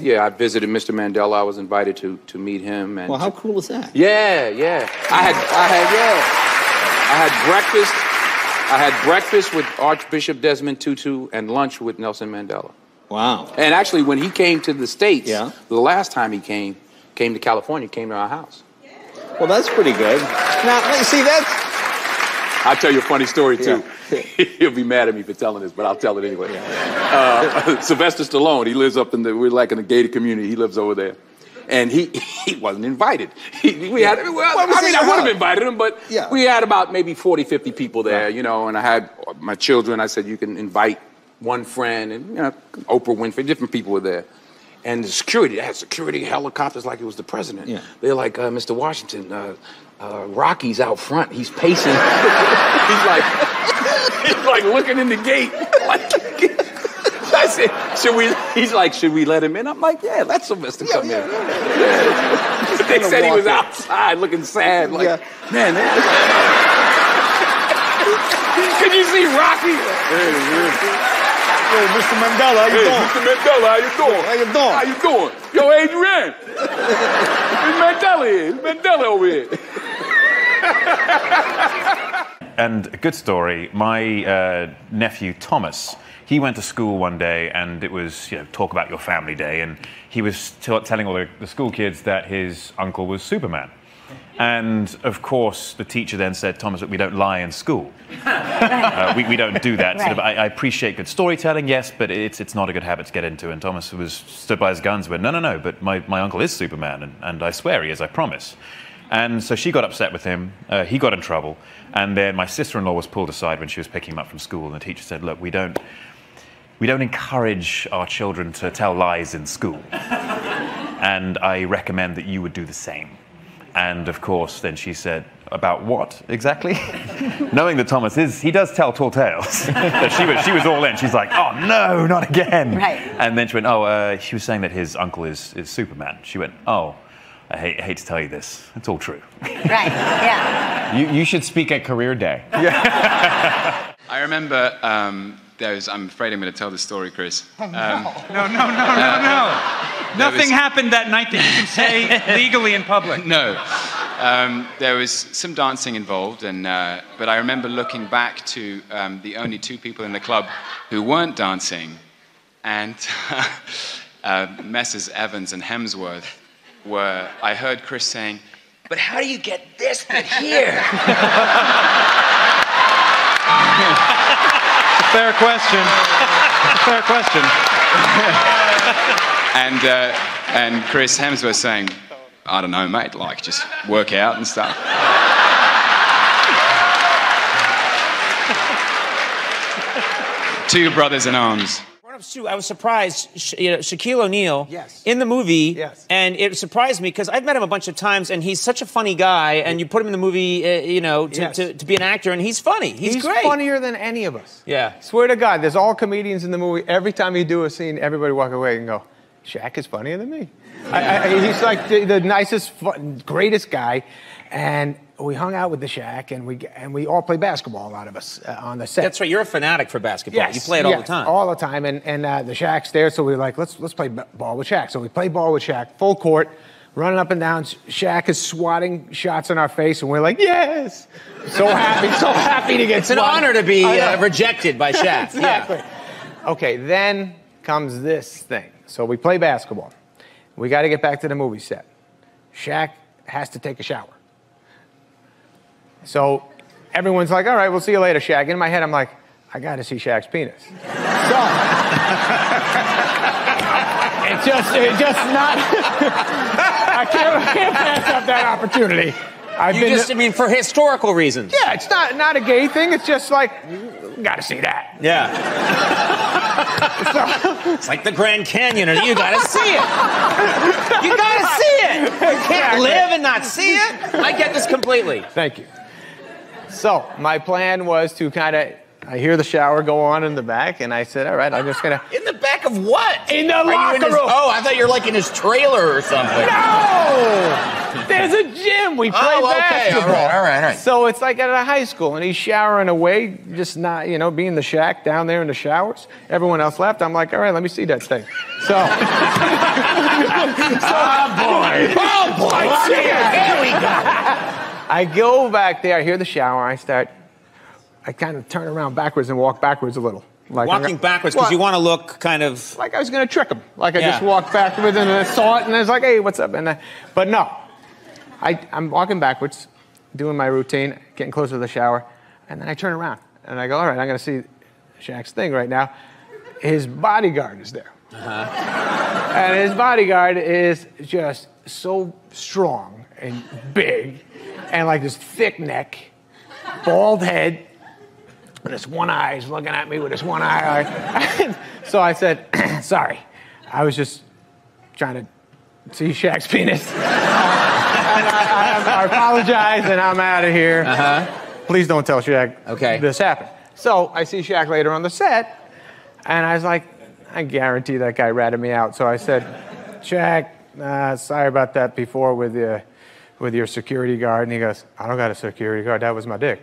Yeah, I visited Mr. Mandela. I was invited to meet him. And well, how cool is that? Yeah. I had breakfast with Archbishop Desmond Tutu and lunch with Nelson Mandela. Wow. And actually, when he came to the States, yeah, the last time he came to California, came to our house. Well, that's pretty good. Now, see, that's... I'll tell you a funny story, too. Yeah. He'll be mad at me for telling this, but I'll tell it anyway. Yeah. Sylvester Stallone, he lives up we're like in a gated community. He lives over there. And he wasn't invited. I would have invited him, but yeah, we had about maybe 40, 50 people there, you know, and I had my children. I said, you can invite one friend, and, you know, Oprah Winfrey, different people were there. And the security, they had security helicopters like it was the president. Yeah. They're like, Mr. Washington, Rocky's out front. He's pacing. he's like looking in the gate. I said, he's like, should we let him in? I'm like, yeah, let Sylvester come in. Yeah. They said he was outside looking sad. Like, man. Can you see Rocky? Yo, Mr. Mandela, how you doing? Mr. Mandela, how you doing? How you doing? How you doing? Yo, Adrian. It's Mandela here. It's Mandela over here. And a good story, my nephew Thomas, he went to school one day and it was, you know, talk about your family day, and he was telling all the school kids that his uncle was Superman. And of course, the teacher then said, Thomas, we don't lie in school. We don't do that. Right. Sort of, I appreciate good storytelling, yes, but it's not a good habit to get into. And Thomas stood by his guns and went, no, but my uncle is Superman, and I swear he is, I promise. And so she got upset with him, he got in trouble, and then my sister-in-law was pulled aside when she was picking him up from school, and the teacher said, look, we don't encourage our children to tell lies in school, and I recommend that you would do the same. And of course, then she said, about what exactly? Knowing that Thomas he does tell tall tales. But she was all in. She's like, oh no, not again. Right. And then she went, she was saying that his uncle is Superman. She went, oh, I hate to tell you this. It's all true. Right, yeah. You should speak at Career Day. Yeah. I remember I'm afraid I'm going to tell the story, Chris. Oh, no. No. Nothing happened that night that you can say legally in public. No. There was some dancing involved, but I remember looking back to the only two people in the club who weren't dancing, and Messrs. Evans and Hemsworth I heard Chris saying, but how do you get this bit here? Fair question. Fair question. And Chris Hemsworth saying, I don't know, mate, like just work out and stuff. Two brothers in arms. I was surprised, Shaquille O'Neal in the movie, and it surprised me because I've met him a bunch of times, and he's such a funny guy, and you put him in the movie, to be an actor, and he's funny. He's great. He's funnier than any of us. Yeah. Swear to God, there's all comedians in the movie. Every time you do a scene, everybody walk away and go, Shaq is funnier than me. He's like the nicest, greatest guy, and we hung out with the Shaq, and we all play basketball, a lot of us, on the set. That's right. You're a fanatic for basketball. Yes, you play it all the time. All the time. And the Shaq's there, so we were like, let's play ball with Shaq. So we play ball with Shaq, full court, running up and down. Shaq is swatting shots in our face, and we're like, yes! So happy to get It's an honor to be rejected by Shaq. Exactly. Yeah. Okay, then comes this thing. So we play basketball. We got to get back to the movie set. Shaq has to take a shower. So everyone's like, all right, we'll see you later, Shaq. In my head, I'm like, I got to see Shaq's penis. So it's just not, I can't pass up that opportunity. I mean, for historical reasons. Yeah, it's not a gay thing. It's just like, got to see that. Yeah. It's like the Grand Canyon, and you got to see it. You got to see it. You can't live and not see it. I get this completely. Thank you. So my plan was to I hear the shower go on in the back, and I said, all right, I'm just going to... In the back of what? In the locker room. Oh, I thought you were like in his trailer or something. No! There's a gym. We play basketball. All right. So it's like at a high school, and he's showering away, just not, being the Shaq down there in the showers. Everyone else left. I'm like, all right, let me see that thing. So... I go back there, I hear the shower, I kind of turn around backwards and walk backwards a little. Like Walking backwards because you want to look kind of... Like I was going to trick him. Like I just walked backwards and I saw it and I was like, hey, what's up? But no, I'm walking backwards, doing my routine, getting closer to the shower, and then I turn around and I go, all right, I'm going to see Shaq's thing right now. His bodyguard is there. And his bodyguard is just so strong and big and like this thick neck, bald head, and this one eye is looking at me with this one eye. So I said, sorry, I was just trying to see Shaq's penis. I apologize and I'm out of here. Please don't tell Shaq this happened. So I see Shaq later on the set, and I was like, I guarantee that guy ratted me out. So I said, Shaq, sorry about that before with your security guard. And he goes, I don't got a security guard. That was my dick.